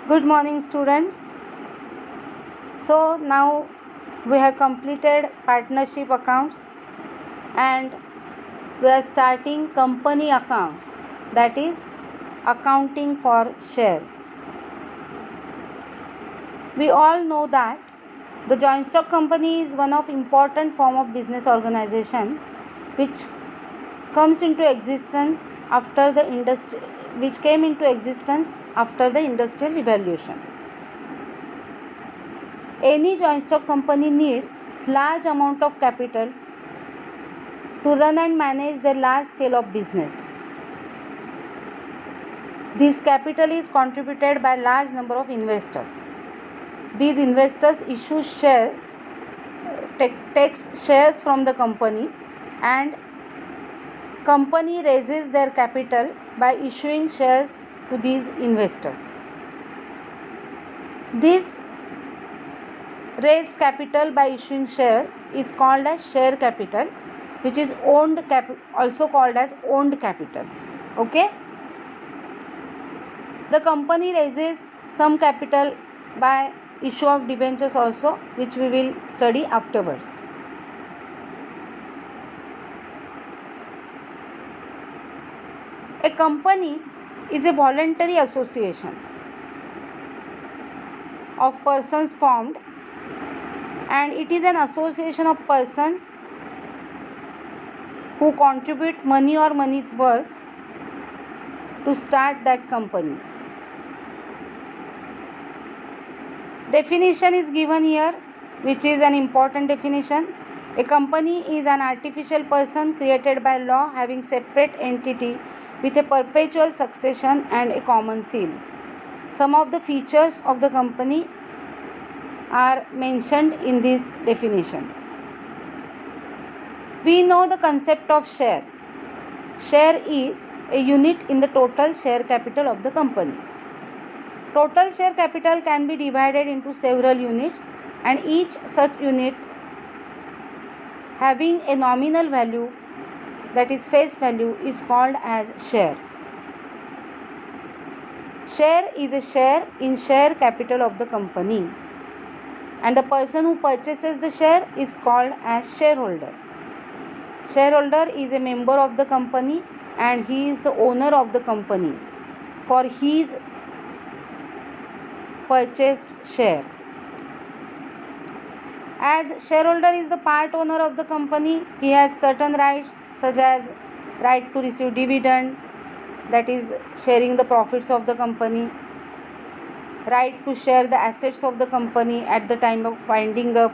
Good morning, students. So now we have completed partnership accounts and we are starting company accounts, that is accounting for shares. We all know that the joint stock company is one of important form of business organization which comes into existence after the industrial revolution. Any joint stock company needs large amount of capital to run and manage their large scale of business. This capital is contributed by large number of investors. These investors issue takes shares from the company, and company raises their capital by issuing shares to these investors. This raised capital by issuing shares is called as share capital, which is also called as owned capital. Okay, the company raises some capital by issue of debentures also, which we will study afterwards. A company is a voluntary association of persons formed, and it is an association of persons who contribute money or money's worth to start that company. Definition is given here, which is an important definition. A company is an artificial person created by law having separate entity with a perpetual succession and a common seal. Some of the features of the company are mentioned in this definition. We know the concept of share. Share is a unit in the total share capital of the company. Total share capital can be divided into several units, and each such unit having a nominal value, that is face value, is called as share. Share is a share in share capital of the company, and the person who purchases the share is called as shareholder. Shareholder is a member of the company and he is the owner of the company for his purchased share. As shareholder is the part owner of the company, he has certain rights such as right to receive dividend, that is sharing the profits of the company, right to share the assets of the company at the time of winding up,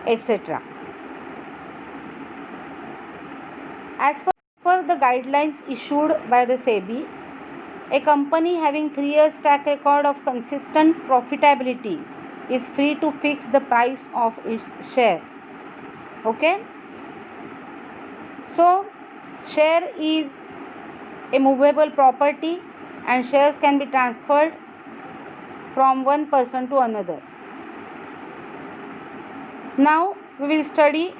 etc. As per the guidelines issued by the SEBI, a company having 3 years track record of consistent profitability is free to fix the price of its share. Okay, so share is a movable property and shares can be transferred from one person to another. Now we will study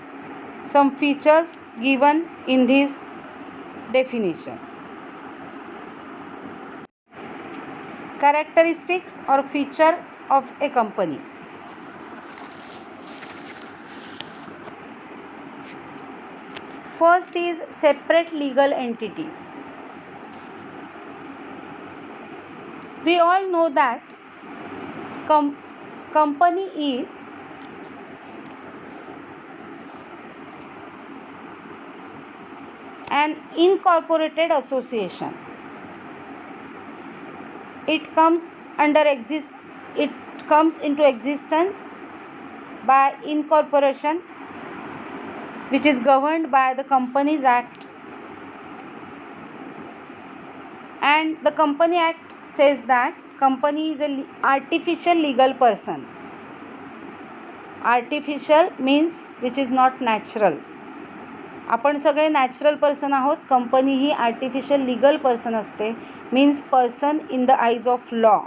some features given in this definition. Characteristics or features of a company. First is separate legal entity. We all know that company is an incorporated association. It comes into existence by incorporation, which is governed by the Companies Act, and the Company Act says that company is an artificial legal person. Artificial means which is not natural. आपण सगळे natural person आहोत. Company ही artificial legal person असते, means person in the eyes of law.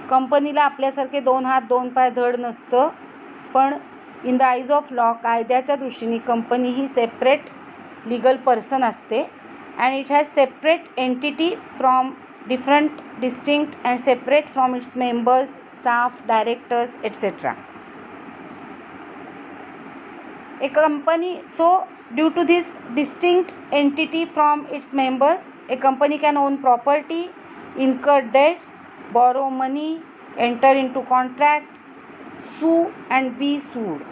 कंपनीला आपल्यासारखे 2 हात 2 पाय धड नसतं, पण in the eyes of law कायद्याच्या दृष्टीने कंपनी ही सेपरेट लीगल पर्सन असते and it has separate entity from different, distinct and separate from its members, staff, directors, etc. A company, so due to this distinct entity from its members, a company can own property, incur debts, borrow money, enter into contract, sue and be sued.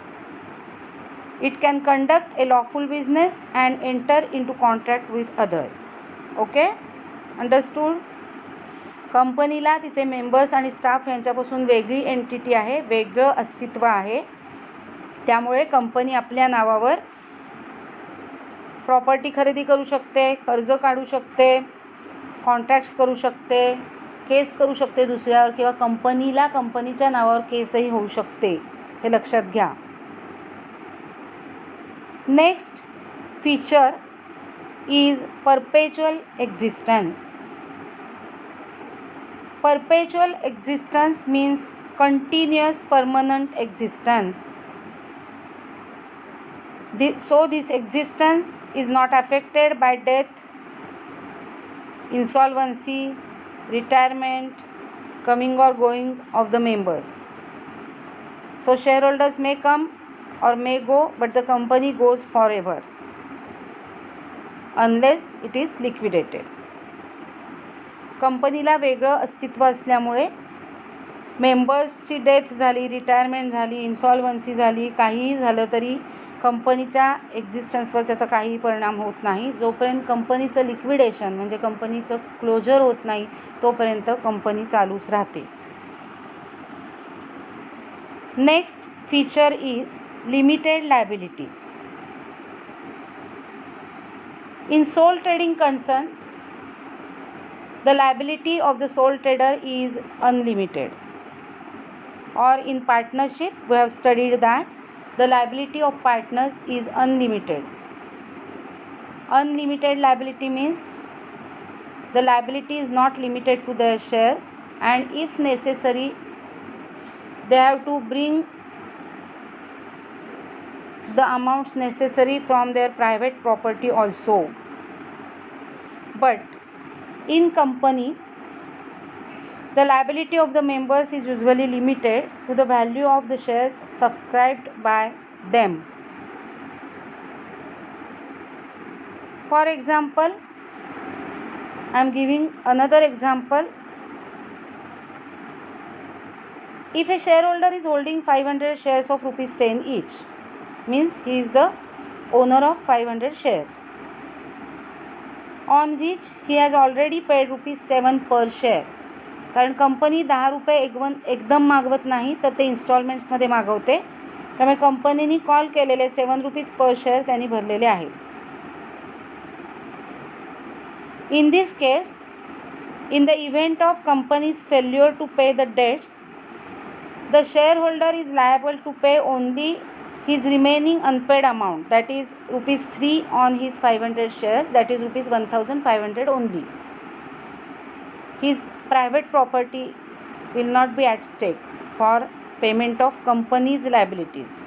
It can conduct a lawful business and enter into contract with others. Okay, understood? कंपनीला तिचे members आणि staff यांच्यापासून वेगळी entity आहे, वेगळं अस्तित्व आहे. त्यामुळे कंपनी आपल्या नावावर प्रॉपर्टी खरेदी करू शकते, कर्ज काढू शकते, कॉन्ट्रॅक्ट्स करू शकते, केस करू शकते दुसऱ्यावर, किंवा कंपनीला कंपनीच्या नावावर केसही होऊ शकते. हे लक्षात घ्या. Next feature is perpetual existence. Perpetual existence means continuous permanent existence. So this existence is not affected by death, insolvency, retirement, coming or going of the members. So shareholders may come or may go, but the company goes forever unless it is liquidated. कंपनीला वेगळं अस्तित्व असल्यामुळे मेंबर्सची death झाली, retirement झाली, इन्सॉल्वन्सी झाली, काहीही झालं तरी कंपनीच्या एक्झिस्टन्सवर त्याचा काहीही परिणाम होत नाही. जोपर्यंत कंपनीचं लिक्विडेशन म्हणजे कंपनीचं क्लोजर होत नाही तोपर्यंत कंपनी चालूच राहते. Next feature is limited liability. In sole trading concern, the liability of the sole trader is unlimited. Or in partnership, we have studied that the liability of partners is unlimited. Unlimited liability means the liability is not limited to their shares, and if necessary, they have to bring the amounts necessary from their private property also. But in company, the liability of the members is usually limited to the value of the shares subscribed by them. For example, I am giving another example. If a shareholder is holding 500 shares of rupees 10 each, means he is the owner of 500 shares, on which he has already paid rupees 7 per share. कारण company 10 रुपये एकदम मागवत नाही, तर ते इन्स्टॉलमेंट्समध्ये मागवते. त्यामुळे कंपनीने कॉल केलेले 7 रुपीज पर शेअर त्यांनी भरलेले आहेत. In this case, in the event of company's failure to pay the debts, the shareholder is liable to pay only his remaining unpaid amount, that is rupees 3 on his 500 shares, that is rupees 1500 only. His private property will not be at stake for payment of company's liabilities,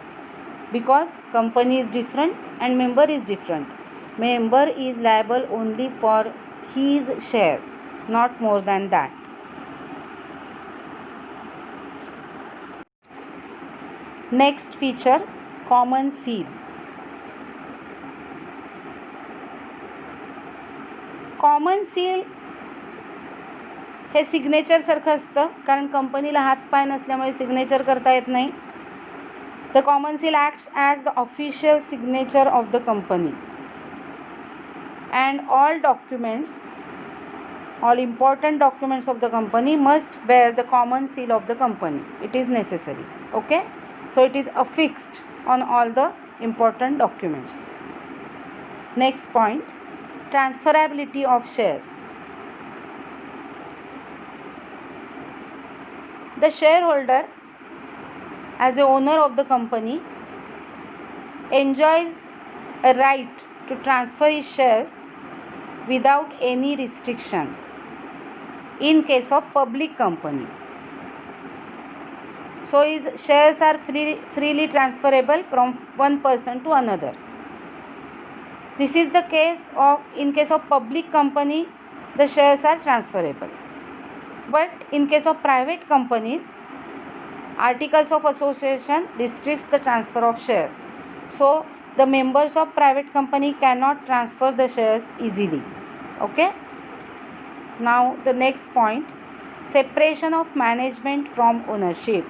because company is different and member is different. Member is liable only for his share, not more than that. Next feature, common seal. Common seal हे signature सारखं असतं, कारण कंपनीला हातपाय नसल्यामुळे signature करता येत नाही. The common seal acts as the official signature of the company, and all documents, all important documents of the company must bear the common seal of the company. It is necessary. Okay, so it is affixed on all the important documents. Next point, transferability of shares. The shareholder, as a owner of the company, enjoys a right to transfer his shares without any restrictions in case of public company. So his shares are freely transferable from one person to another. This is the case of, in case of public company, the shares are transferable. But in case of private companies, Articles of Association restricts the transfer of shares. So the members of private company cannot transfer the shares easily. Okay. Now the next point, separation of management from ownership.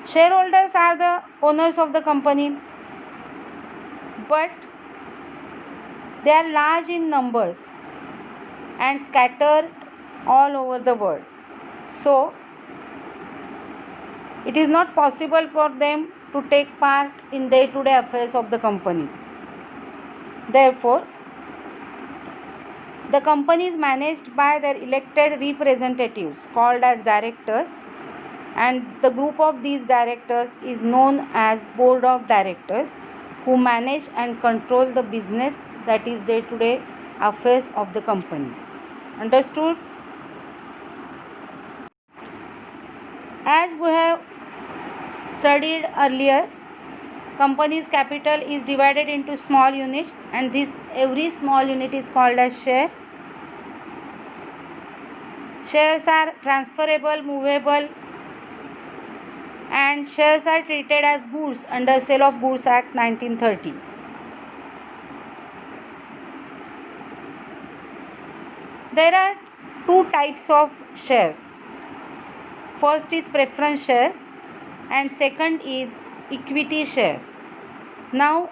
Shareholders are the owners of the company, but they are large in numbers and scattered all over the world. So it is not possible for them to take part in day-to-day affairs of the company. Therefore, the company is managed by their elected representatives called as directors, and the group of these directors is known as board of directors, who manage and control the business, that is day-to-day affairs of the company. Understood? As we have studied earlier, company's capital is divided into small units, and every small unit is called as share. Shares are transferable, movable, and shares are treated as goods under Sale of Goods Act 1930. There are two types of shares. First is preference shares and second is equity shares. Now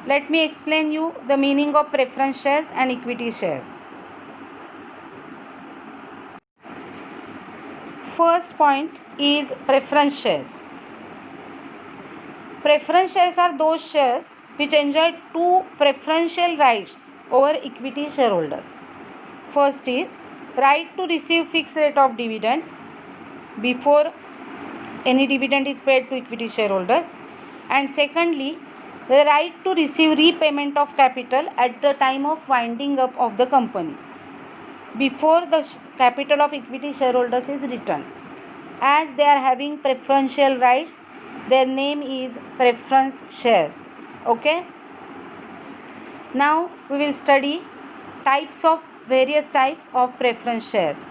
let me explain you the meaning of preference shares and equity shares. First point is preference shares. Preference shares are those shares which enjoy two preferential rights over equity shareholders. First is right to receive fixed rate of dividend before any dividend is paid to equity shareholders, and secondly the right to receive repayment of capital at the time of winding up of the company before the capital of equity shareholders is returned. As they are having preferential rights, their name is preference shares. Okay. Now we will study various types of preference shares.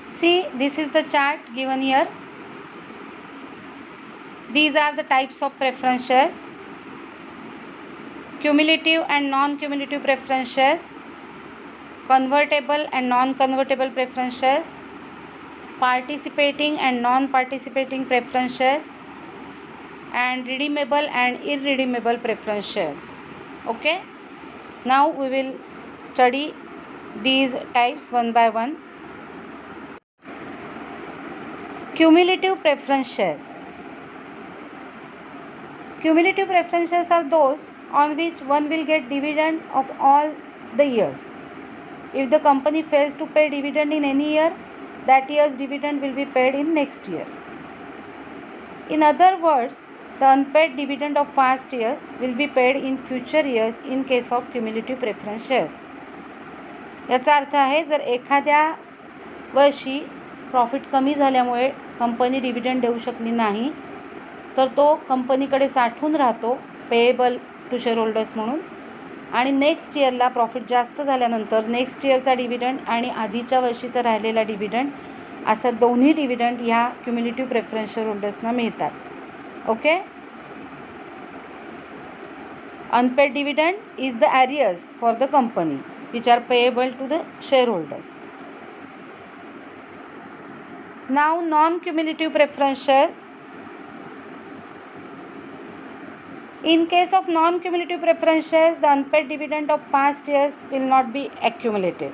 See, this is the chart given here. These are the types of preference shares: cumulative and non-cumulative preference shares, convertible and non-convertible preference shares, participating and non-participating preference shares, and redeemable and irredeemable preference shares. Okay. Now we will study these types one by one. Cumulative preference shares. Cumulative preference shares are those on which one will get dividend of all the years. If the company fails to pay dividend in any year, that year's dividend will be paid in next year. In other words, the unpaid dividend of past years will be paid in future years in case of cumulative preference shares. याचा अर्थ आहे, जर एखाद्या वर्षी profit कमी झाल्यामुळे company dividend देऊ शकली नाही, तर तो कंपनीकडे साठून राहतो पेएबल टू शेअरहोल्डर्स म्हणून, आणि नेक्स्ट इयरला प्रॉफिट जास्त झाल्यानंतर नेक्स्ट इयरचा डिव्हिडंड आणि आधीच्या वर्षीचा राहिलेला डिव्हिडंड असं दोन्ही डिव्हिडंड ह्या क्युम्युलेटिव्ह प्रेफरन्स शेअरहोल्डर्सना मिळतात. Okay. Unpaid dividend is the arrears for the company which are payable to the shareholders. Now non-cumulative preference shares. In case of non-cumulative preference shares, the unpaid dividend of past years will not be accumulated.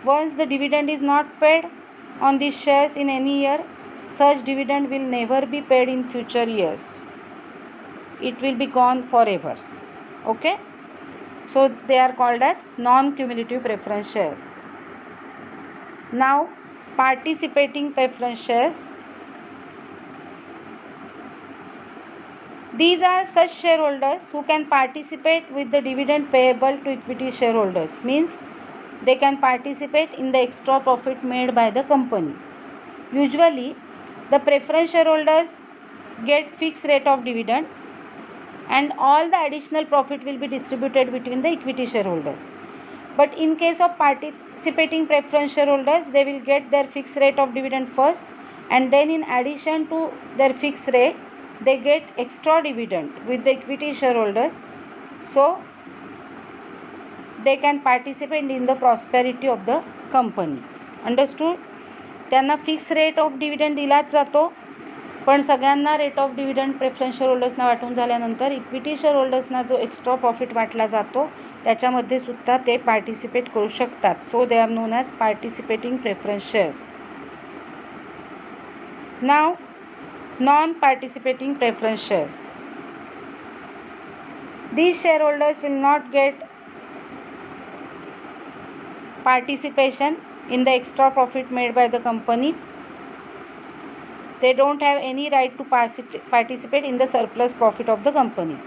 Once the dividend is not paid on these shares in any year, such dividend will never be paid in future years. It will be gone forever. Okay. So they are called as non-cumulative preference shares. Now participating preference shares. These are such shareholders who can participate with the dividend payable to equity shareholders. Means they can participate in the extra profit made by the company. Usually, the preference shareholders get fixed rate of dividend and all the additional profit will be distributed between the equity shareholders. But in case of participating preference shareholders, they will get their fixed rate of dividend first, and then in addition to their fixed rate, they get extra dividend with the equity shareholders, so they can participate in the prosperity of the company. Understood? त्यांना fix rate of dividend दिलाच जातो, पण सगळ्यांना rate of dividend preference share होल्डर्सना वाटून झाल्यानंतर equity share होल्डर्सना जो एक्स्ट्रा प्रॉफिट वाटला जातो त्याच्यामध्ये सुद्धा ते पार्टिसिपेट करू शकतात. So they are known as participating preference shares. नाव non participating preference shares. These shareholders will not get participation in the extra profit made by the company. They don't have any right to participate in the surplus profit of the company.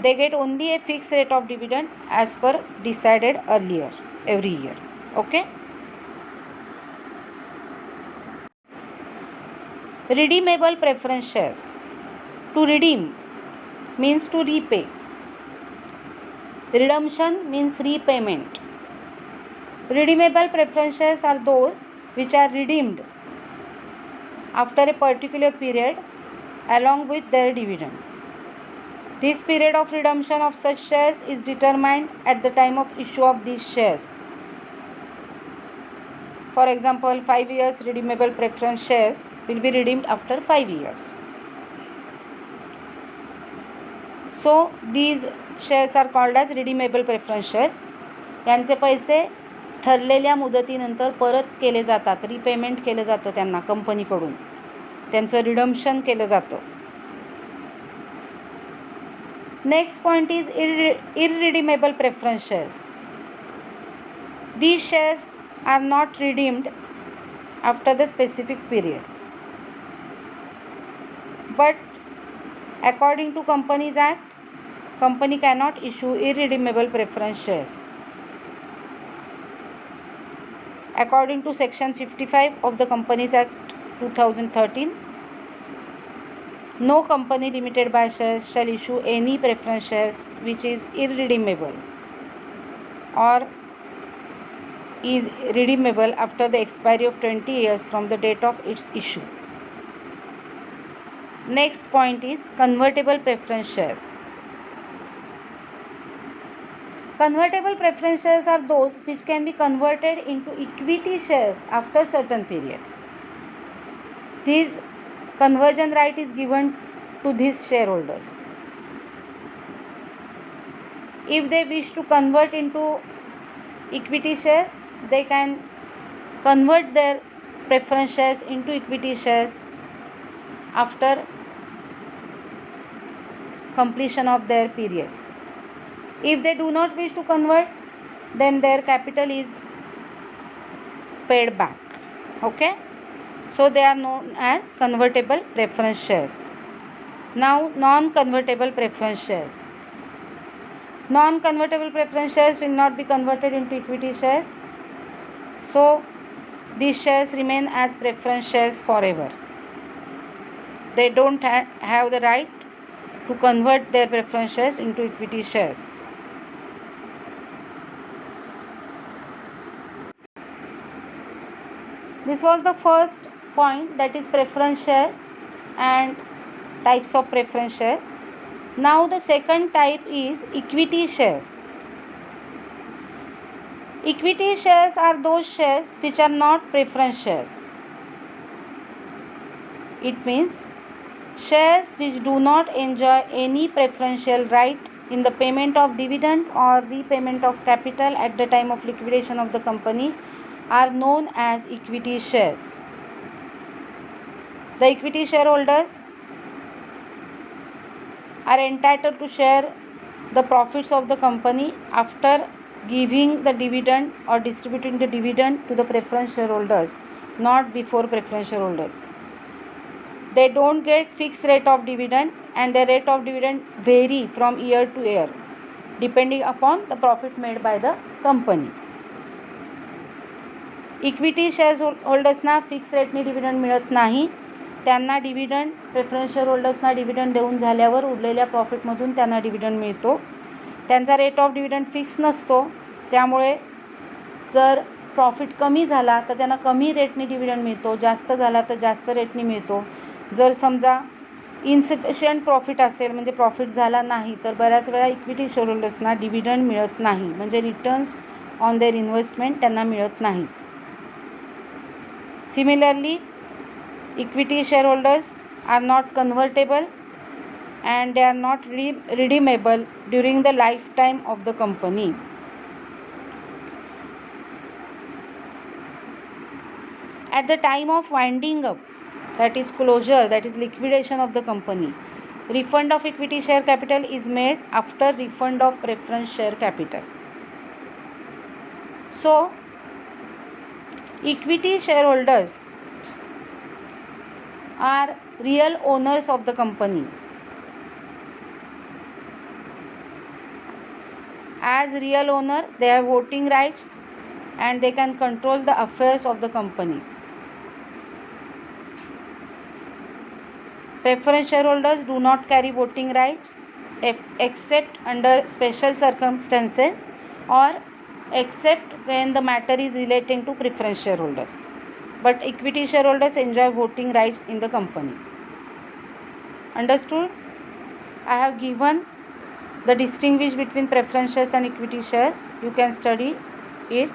They get only a fixed rate of dividend as per decided earlier every year. Okay. Redeemable preference shares. To redeem means to repay. Redemption means repayment. Redeemable preference shares are those which are redeemed after a particular period along with their dividend. This period of redemption of such shares is determined at the time of issue of these shares. For example, 5 years redeemable preference shares will be redeemed after 5 years. So these shares are called as redeemable preference shares. यांचे पैसे ठरलेल्या मुदतीनंतर परत केले जातात, repayment केलं जातं त्यांना कंपनीकडून, त्यांचं रिडम्शन केलं जातं. Next point is irredeemable preference shares. These shares are not redeemed after the specific period, but according to Companies Act, company cannot issue irredeemable preference shares. According to Section 55 of the Companies Act 2013, no company limited by shares shall issue any preference shares which is irredeemable or is redeemable after the expiry of 20 years from the date of its issue. Next point is convertible preference shares. Convertible preference shares are those which can be converted into equity shares after certain period. This conversion right is given to these shareholders. If they wish to convert into equity shares, they can convert their preference shares into equity shares after completion of their period. If they do not wish to convert, then their capital is paid back. Okay, so they are known as convertible preference shares. Now non-convertible preference shares. Non-convertible preference shares will not be converted into equity shares, so these shares remain as preference shares forever. They don't have the right to convert their preference shares into equity shares. This was the first point, that is preference shares and types of preference shares. Now the second type is equity shares. Equity shares are those shares which are not preference shares. It means shares which do not enjoy any preferential right in the payment of dividend or repayment of capital at the time of liquidation of the company are known as equity shares. The equity shareholders are entitled to share the profits of the company after giving the dividend or distributing the dividend to the preference shareholders, not before preference shareholders. They don't get fixed rate of dividend, and their rate of dividend vary from year to year depending upon the profit made by the company. Equity share होल्डर्सना fix रेटने dividend मिळत नाही. त्यांना dividend preference share होल्डर्सना dividend देऊन झाल्यावर उरलेल्या प्रॉफिटमधून त्यांना dividend मिळतो. त्यांचा रेट ऑफ डिव्हिडंड फिक्स नसतो, त्यामुळे जर प्रॉफिट कमी झाला तर त्यांना कमी रेटने डिव्हिडंड मिळतो, जास्त झाला तर जास्त रेटने मिळतो. जर समजा इनसफिशियंट प्रॉफिट असेल, म्हणजे प्रॉफिट झाला नाही, तर बऱ्याच वेळा इक्विटी शेअर होल्डर्सना डिव्हिडंड मिळत नाही, म्हणजे रिटर्न्स ऑन देअर इन्व्हेस्टमेंट त्यांना मिळत नाही. Similarly equity share holders are not convertible and they are not redeemable during the lifetime of the company. At the time of winding up, that is closure, that is liquidation of the company, refund of equity share capital is made after refund of preference share capital. So equity shareholders are real owners of the company. As real owner, they have voting rights and they can control the affairs of the company. Preference shareholders do not carry voting rights except under special circumstances or except when the matter is relating to preference shareholders. But equity shareholders enjoy voting rights in the company. Understood? I have given the distinguish between preference shares and equity shares. You can study it.